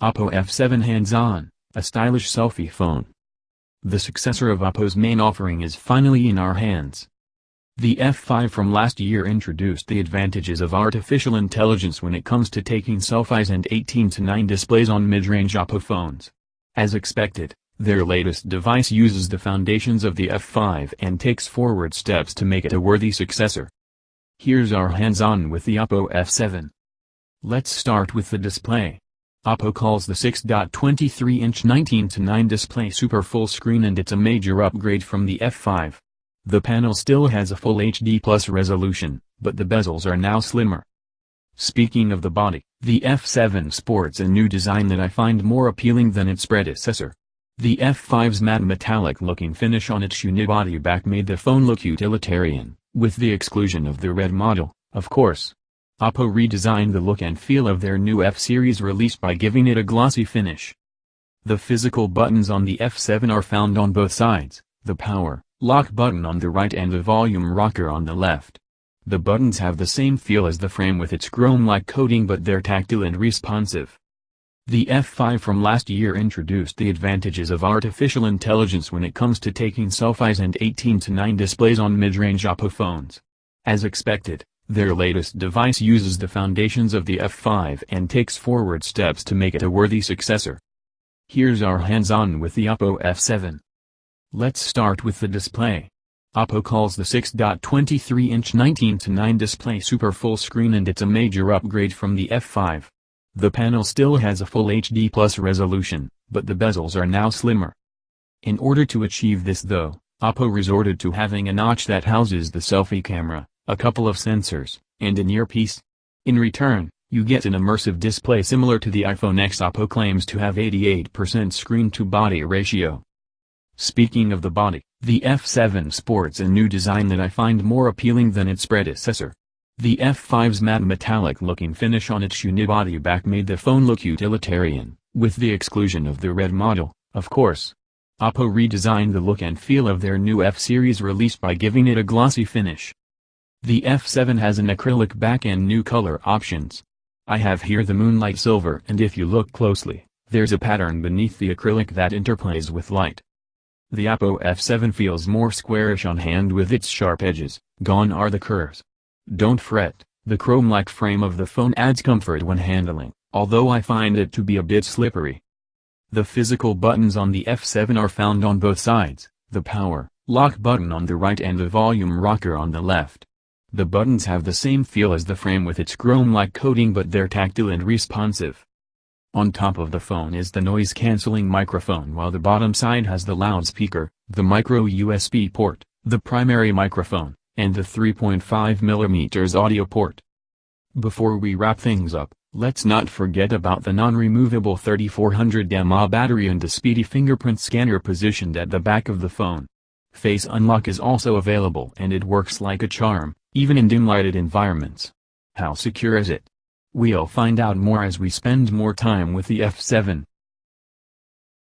OPPO F7 hands-on, a stylish selfie phone. The successor of OPPO's main offering is finally in our hands. The F5 from last year introduced the advantages of artificial intelligence when it comes to taking selfies and 18:9 displays on mid-range OPPO phones. As expected, their latest device uses the foundations of the F5 and takes forward steps to make it a worthy successor. Here's our hands-on with the OPPO F7. Let's start with the display. OPPO calls the 6.23-inch 19:9 display super full screen, and it's a major upgrade from the F5. The panel still has a full HD+ resolution, but the bezels are now slimmer. Speaking of the body, the F7 sports a new design that I find more appealing than its predecessor. The F5's matte metallic-looking finish on its unibody back made the phone look utilitarian, with the exclusion of the red model, of course. OPPO redesigned the look and feel of their new F-series release by giving it a glossy finish. The physical buttons on the F7 are found on both sides, the power lock button on the right and the volume rocker on the left. The buttons have the same feel as the frame with its chrome-like coating, but they're tactile and responsive. The F5 from last year introduced the advantages of artificial intelligence when it comes to taking selfies and 18:9 displays on mid-range OPPO phones. As expected, their latest device uses the foundations of the F5 and takes forward steps to make it a worthy successor. Here's our hands-on with the OPPO F7. Let's start with the display. OPPO calls the 6.23-inch 19:9 display super full screen, and it's a major upgrade from the F5. The panel still has a full HD+ resolution, but the bezels are now slimmer. In order to achieve this though, OPPO resorted to having a notch that houses the selfie camera, a couple of sensors, and an earpiece. In return, you get an immersive display similar to the iPhone X. OPPO claims to have 88% screen-to-body ratio. Speaking of the body, the F7 sports a new design that I find more appealing than its predecessor. The F5's matte metallic-looking finish on its unibody back made the phone look utilitarian, with the exclusion of the red model, of course. OPPO redesigned the look and feel of their new F-series release by giving it a glossy finish. The F7 has an acrylic back and new color options. I have here the moonlight silver, and if you look closely, there's a pattern beneath the acrylic that interplays with light. The OPPO F7 feels more squarish on hand with its sharp edges, gone are the curves. Don't fret, the chrome-like frame of the phone adds comfort when handling, although I find it to be a bit slippery. The physical buttons on the F7 are found on both sides, the power lock button on the right and the volume rocker on the left. The buttons have the same feel as the frame with its chrome-like coating, but they're tactile and responsive. On top of the phone is the noise-canceling microphone, while the bottom side has the loudspeaker, the micro USB port, the primary microphone, and the 3.5mm audio port. Before we wrap things up, let's not forget about the non-removable 3400 mAh battery and the speedy fingerprint scanner positioned at the back of the phone. Face unlock is also available, and it works like a charm, even in dim-lighted environments. How secure is it? We'll find out more as we spend more time with the F7.